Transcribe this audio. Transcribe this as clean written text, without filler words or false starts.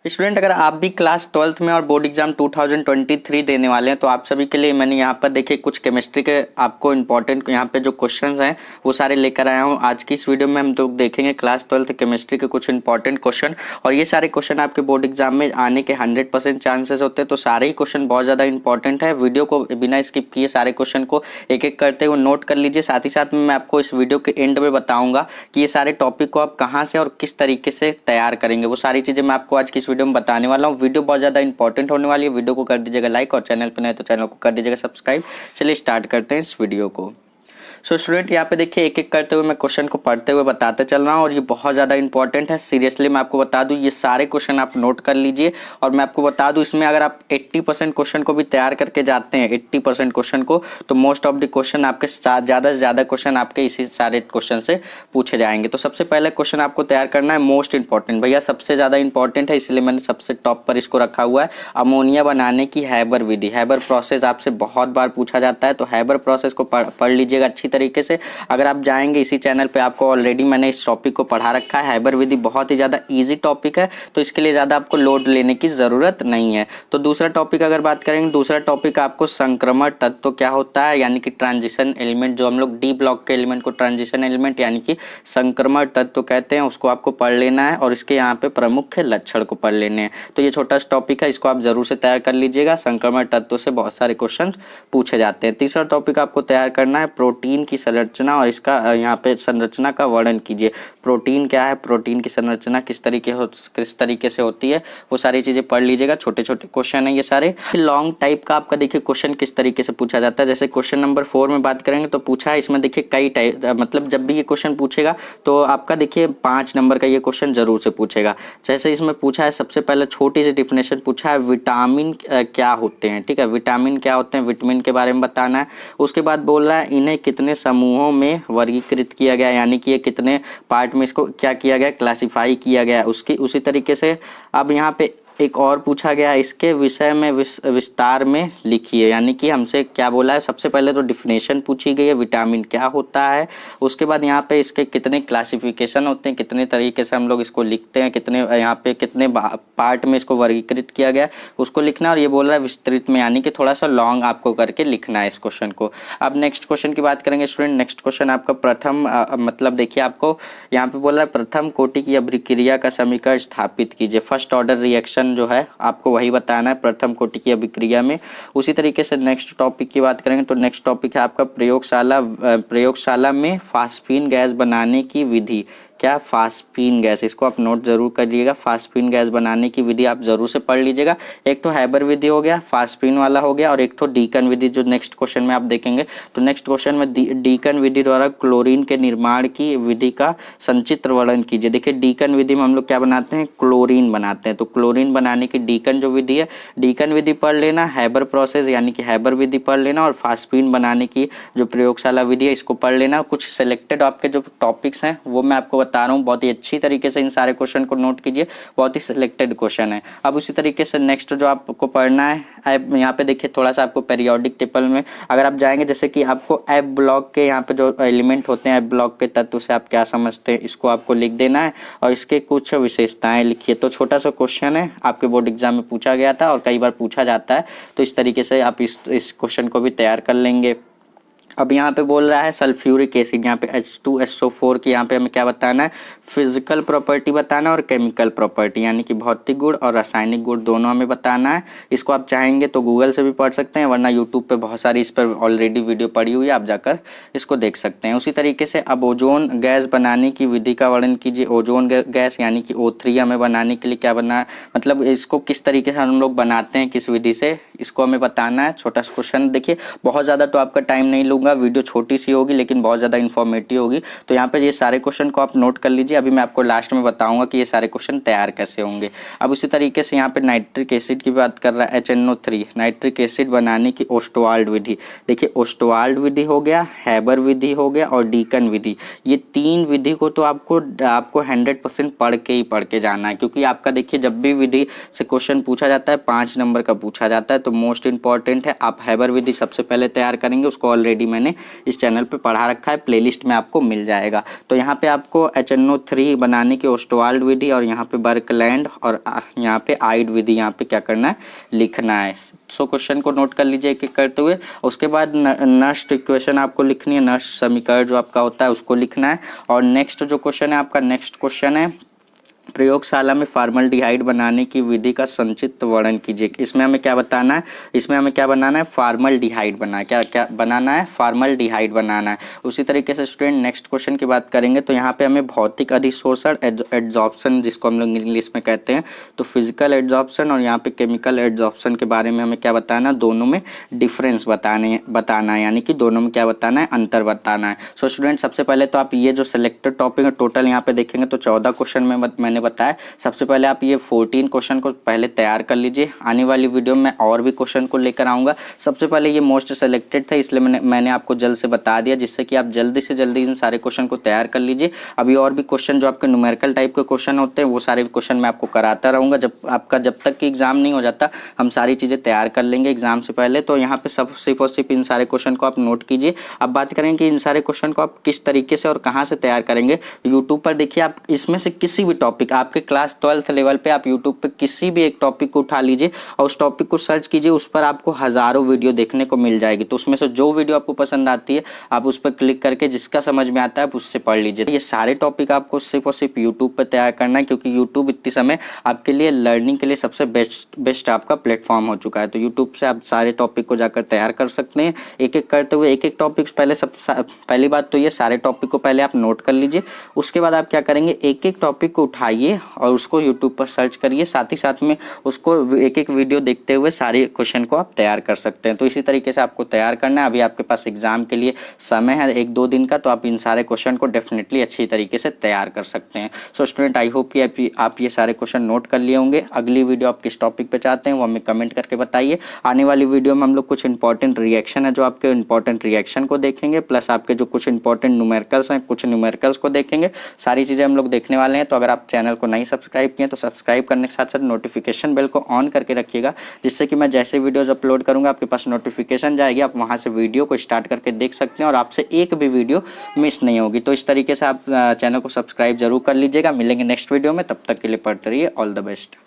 Student, अगर आप भी क्लास 12th में और बोर्ड एग्जाम 2023 देने वाले हैं तो आप सभी के लिए मैंने यहाँ पर देखिए कुछ केमिस्ट्री के आपको इंपॉर्टेंट यहाँ पे जो क्वेश्चंस हैं वो सारे लेकर आया हूँ। आज की इस वीडियो में हम तो देखेंगे क्लास 12th केमिस्ट्री के कुछ इंपॉर्टेंट क्वेश्चन, और ये सारे क्वेश्चन आपके बोर्ड एग्जाम में आने के 100% चांसेस होते हैं। तो सारे ही क्वेश्चन बहुत ज़्यादा इंपॉर्टेंट है। वीडियो को बिना स्किप किए सारे क्वेश्चन को एक एक करते हुए नोट कर लीजिए। साथ ही साथ मैं आपको इस वीडियो के एंड में बताऊँगा कि ये सारे टॉपिक को आप कहाँ से और किस तरीके से तैयार करेंगे। वो सारी चीज़ें मैं आपको आज की वीडियो में बताने वाला हूँ। वीडियो बहुत ज़्यादा इंपॉर्टेंट होने वाली है। वीडियो को कर दीजिएगा लाइक और चैनल पर नए तो चैनल को कर दीजिएगा सब्सक्राइब। चलिए स्टार्ट करते हैं इस वीडियो को। सो स्टूडेंट, यहाँ पे देखिए एक एक करते हुए मैं क्वेश्चन को पढ़ते हुए बताते चल रहा हूँ और ये बहुत ज़्यादा इंपॉर्टेंट है। सीरियसली मैं आपको बता दूँ, ये सारे क्वेश्चन आप नोट कर लीजिए। और मैं आपको बता दूँ, इसमें अगर आप 80% क्वेश्चन को भी तैयार करके जाते हैं, 80% क्वेश्चन को, तो मोस्ट ऑफ द क्वेश्चन आपके ज़्यादा से ज़्यादा क्वेश्चन आपके इसी सारे क्वेश्चन से पूछे जाएंगे। तो सबसे पहले क्वेश्चन आपको तैयार करना है मोस्ट इंपॉर्टेंट, भैया सबसे ज़्यादा इंपॉर्टेंट है, इसलिए मैंने सबसे टॉप पर इसको रखा हुआ है। अमोनिया बनाने की हैबर विधि, हैबर प्रोसेस आपसे बहुत बार पूछा जाता है, तो हैबर प्रोसेस को पढ़ लीजिएगा अच्छी तरीके से। अगर आप जाएंगे इसी चैनल पे, आपको ऑलरेडी मैंने इस टॉपिक को पढ़ा रखा है। हैबर विधि बहुत ही ज़्यादा इजी टॉपिक है, तो इसके लिए ज़्यादा आपको लोड लेने की ज़रूरत नहीं है। तो दूसरा टॉपिक अगर बात करेंगे, दूसरा टॉपिक आपको संक्रमण तत्व क्या होता है, यानी कि ट्रांजिशन एलिमेंट, जो हम लोग डी ब्लॉक के एलिमेंट को ट्रांजिशन एलिमेंट यानी कि संक्रमण तत्व कहते हैं, उसको आपको पढ़ लेना है और इसके यहाँ पे प्रमुख लक्षण को पढ़ लेने हैं। तो ये छोटा सा टॉपिक है, इसको आप जरूर से तैयार कर लीजिएगा। संक्रमण तत्व से बहुत सारे क्वेश्चन पूछे जाते हैं। तीसरा टॉपिक आपको तैयार करना है प्रोटीन की संरचना और इसका यहाँ पे संरचना का वर्णन कीजिए। प्रोटीन क्या है, प्रोटीन की संरचना किस तरीके से होती है, वो सारी चीजें पढ़ लीजिएगा। छोटे छोटे क्वेश्चन है ये सारे। लॉन्ग टाइप का आपका देखिए क्वेश्चन किस तरीके से पूछा जाता है। जैसे क्वेश्चन नंबर 4 में बात करेंगे तो पूछा है, इसमें देखिए कई टाइप, मतलब जब भी ये क्वेश्चन पूछेगा तो आपका देखिए 5 नंबर का ये क्वेश्चन जरूर से पूछेगा। जैसे इसमें पूछा है, सबसे पहले छोटी सी डिफिनेशन पूछा है, विटामिन क्या होते हैं। ठीक है, विटामिन क्या होते हैं, विटामिन के बारे में बताना है। उसके बाद बोल रहा है इन्हें कितने समूहों में वर्गीकृत किया गया, यानी कि ये कितने पार्ट में इसको क्या किया गया, क्लासिफाई किया गया। उसकी उसी तरीके से अब यहाँ पे एक और पूछा गया, इसके विषय में विस्तार में लिखिए, यानी कि हमसे क्या बोला है। सबसे पहले तो डिफिनेशन पूछी गई है, विटामिन क्या होता है। उसके बाद यहाँ पे इसके कितने क्लासिफिकेशन होते हैं, कितने तरीके से हम लोग इसको लिखते हैं, कितने यहाँ पे कितने पार्ट में इसको वर्गीकृत किया गया उसको लिखना। और ये बोल रहा है विस्तृत में, यानी कि थोड़ा सा लॉन्ग आपको करके लिखना है इस क्वेश्चन को। अब नेक्स्ट क्वेश्चन की बात करेंगे स्टूडेंट। नेक्स्ट क्वेश्चन आपका प्रथम मतलब देखिए आपको यहाँ पे बोल रहा है प्रथम कोटि की अभिक्रिया का समीकरण स्थापित कीजिए। फर्स्ट ऑर्डर रिएक्शन जो है आपको वही बताना है प्रथम कोटि की अभिक्रिया में। उसी तरीके से नेक्स्ट टॉपिक की बात करेंगे तो नेक्स्ट टॉपिक है आपका प्रयोगशाला में फास्फीन गैस बनाने की विधि। क्या, फास्फीन गैस, इसको आप नोट जरूर करिएगा। फास्फीन गैस बनाने की विधि आप जरूर से पढ़ लीजिएगा। एक तो हैबर विधि हो गया, फास्फीन वाला हो गया, और एक तो डीकन विधि जो नेक्स्ट क्वेश्चन में आप देखेंगे। तो नेक्स्ट क्वेश्चन में डीकन विधि द्वारा क्लोरीन के निर्माण की विधि का संचित्र वर्णन कीजिए। देखिए डीकन विधि में हम लोग क्या बनाते हैं, क्लोरीन बनाते हैं। तो क्लोरीन बनाने की डीकन जो विधि है, डीकन विधि पढ़ लेना, हैबर प्रोसेस यानी कि हैबर विधि पढ़ लेना, और फास्फीन बनाने की जो प्रयोगशाला विधि है इसको पढ़ लेना। कुछ सिलेक्टेड आपके जो टॉपिक्स हैं वो मैं आपको बता रहा हूँ, बहुत ही अच्छी तरीके से इन सारे क्वेश्चन को नोट कीजिए, बहुत ही सिलेक्टेड क्वेश्चन है। अब उसी तरीके से नेक्स्ट जो आपको पढ़ना है, यहाँ पे देखिए थोड़ा सा आपको पेरियोडिक टेबल में अगर आप जाएंगे, जैसे कि आपको एफ ब्लॉक के यहाँ पे जो एलिमेंट होते हैं, एफ ब्लॉक के तत्व से आप क्या समझते हैं, इसको आपको लिख देना है और इसके कुछ विशेषताएं लिखिए। तो छोटा सा क्वेश्चन है, आपके बोर्ड एग्जाम में पूछा गया था और कई बार पूछा जाता है, तो इस तरीके से आप इस क्वेश्चन को भी तैयार कर लेंगे। अब यहाँ पे बोल रहा है सल्फ्यूरिक एसिड, यहाँ पे H2SO4 की यहाँ पे हमें क्या बताना है, फिजिकल प्रॉपर्टी बताना और केमिकल प्रॉपर्टी, यानी कि भौतिक गुण और रासायनिक गुण दोनों हमें बताना है। इसको आप चाहेंगे तो गूगल से भी पढ़ सकते हैं, वरना यूट्यूब पे बहुत सारी इस पर ऑलरेडी वीडियो पड़ी हुई है, आप जाकर इसको देख सकते हैं। उसी तरीके से अब ओजोन गैस बनाने की विधि का वर्णन कीजिए। ओजोन गैस यानी कि O3 हमें बनाने के लिए क्या बना, मतलब इसको किस तरीके से हम लोग बनाते हैं, किस विधि से, इसको हमें बताना है। छोटा सा क्वेश्चन, देखिए बहुत ज़्यादा तो आपका टाइम नहीं लूँगा, वीडियो छोटी सी होगी लेकिन बहुत ज़्यादा इन्फॉर्मेटिव होगी। तो यहाँ पे ये सारे क्वेश्चन को आप नोट कर लीजिए। अभी मैं आपको लास्ट में बताऊंगा कि ये सारे क्वेश्चन तैयार कैसे होंगे। अब उसी तरीके से यहाँ पे नाइट्रिक एसिड की बात कर रहा है, HNO3, नाइट्रिक एसिड बनाने की ओस्टवाल्ड विधि। देखिए ओस्टवाल्ड विधि हो गया, हैबर विधि हो गया और डीकन विधि। ये 3 विधि को तो आपको 100% पढ़ के जाना है, क्योंकि आपका देखिए जब भी विधि से क्वेश्चन पूछा जाता है 5 नंबर का पूछा जाता है, तो मोस्ट इंपॉर्टेंट है। आप हैबर विधि सबसे पहले तैयार करेंगे, उसको ऑलरेडी मैंने इस चैनल पे पढ़ा रखा है, प्लेलिस्ट में आपको मिल जाएगा। तो यहाँ पे आपको HNO3 बनाने की ओस्टवाल्ड विधि और यहाँ पे बर्कलैंड और यहाँ पे आइड विधि यहाँ पे क्या करना है, लिखना है। सो क्वेश्चन को नोट कर लीजिए एक एक करते हुए। उसके बाद नष्ट इक्वेशन आपको लिखनी है, नष्ट समीकरण जो आपका होता है उसको लिखना है। और नेक्स्ट जो क्वेश्चन है आपका, नेक्स्ट क्वेश्चन है प्रयोगशाला में फॉर्मल्डिहाइड बनाने की विधि का संक्षिप्त वर्णन कीजिए। इसमें हमें क्या बताना है, इसमें हमें क्या बनाना है, फॉर्मल्डिहाइड बनाना है। क्या बनाना है, फॉर्मल्डिहाइड बनाना है। उसी तरीके से स्टूडेंट नेक्स्ट क्वेश्चन की बात करेंगे तो यहाँ पे हमें भौतिक अधिशोषण एड्जॉर्प्शन जिसको हम लोग इंग्लिश में कहते हैं, तो फिजिकल एड्जॉर्प्शन और यहाँ पे केमिकल एड्जॉर्प्शन के बारे में हमें क्या बताना है, दोनों में डिफरेंस बताना है, यानी कि दोनों में क्या बताना है, अंतर बताना है। सो स्टूडेंट सबसे पहले तो आप ये जो सिलेक्टेड टॉपिक है टोटल यहाँ पे देखेंगे तो 14 क्वेश्चन में मैंने बताया। सबसे पहले आप ये 14 क्वेश्चन को पहले तैयार कर लीजिए। आने वाली वीडियो में और भी क्वेश्चन को लेकर आऊँगा। सबसे पहले ये मोस्ट सिलेक्टेड था इसलिए मैंने आपको जल्द से बता दिया, जिससे कि आप जल्दी से जल्दी इन सारे क्वेश्चन को तैयार कर लीजिए। अभी और भी क्वेश्चन जो आपके न्यूमेरिकल टाइप के क्वेश्चन होते हैं वो सारे क्वेश्चन मैं आपको कराता रहूँगा। जब तक कि एग्जाम नहीं हो जाता हम सारी चीज़ें तैयार कर लेंगे एग्जाम से पहले। तो यहाँ पे सब सिर्फ और सिर्फ इन सारे क्वेश्चन को आप नोट कीजिए। अब बात करेंगे कि इन सारे क्वेश्चन को आप किस तरीके से और कहाँ से तैयार करेंगे। यूट्यूब पर देखिए, आप इसमें से किसी भी टॉपिक आपके क्लास 12th लेवल पे आप यूट्यूब पे किसी भी एक टॉपिक को उठा लीजिए और उस टॉपिक को सर्च कीजिए। उस पर आपको हज़ारों वीडियो देखने को मिल जाएगी। तो उसमें से जो वीडियो आपको पसंद आती है आप उस पर क्लिक करके जिसका समझ में आता है आप उससे पढ़ लीजिए। ये सारे टॉपिक आपको सिर्फ और सिर्फ यूट्यूब पर तैयार करना है, क्योंकि यूट्यूब इतने समय आपके लिए लर्निंग के लिए सबसे बेस्ट आपका प्लेटफॉर्म हो चुका है। तो यूट्यूब से आप सारे टॉपिक को जाकर तैयार कर सकते हैं। एक एक करते हुए एक एक टॉपिक पहली बात तो ये सारे टॉपिक को पहले आप नोट कर लीजिए। उसके बाद आप क्या करेंगे, एक एक टॉपिक को उठाइए और उसको यूट्यूब पर सर्च करिए। साथ ही साथ में उसको एक एक वीडियो देखते हुए सारे क्वेश्चन को आप तैयार कर सकते हैं। तो इसी तरीके से आपको तैयार करना है। अभी आपके पास एग्जाम के लिए समय है 1-2 दिन का, तो आप इन सारे क्वेश्चन को डेफिनेटली अच्छी तरीके से तैयार कर सकते हैं। सो स्टूडेंट आई होप कि आप ये सारे क्वेश्चन नोट कर लिए होंगे। अगली वीडियो आप किस टॉपिक पे चाहते हैं वो हमें कमेंट करके बताइए। आने वाली वीडियो में हम लोग कुछ इंपॉर्टेंट रिएक्शन है जो आपके इंपॉर्टेंट रिएक्शन को देखेंगे, प्लस आपके जो कुछ इंपॉर्टेंट न्यूमेरिकल्स हैं कुछ न्यूमेरिकल्स को देखेंगे। सारी चीज़ें हम लोग देखने वाले हैं। तो अगर आप चैनल को नहीं सब्सक्राइब किए तो सब्सक्राइब करने के साथ साथ नोटिफिकेशन बेल को ऑन करके रखिएगा, जिससे कि मैं जैसे वीडियोस अपलोड करूंगा आपके पास नोटिफिकेशन जाएगी। आप वहां से वीडियो को स्टार्ट करके देख सकते हैं और आपसे एक भी वीडियो मिस नहीं होगी। तो इस तरीके से आप चैनल को सब्सक्राइब जरूर कर लीजिएगा। मिलेंगे नेक्स्ट वीडियो में, तब तक के लिए पढ़ते रहिए। All the best.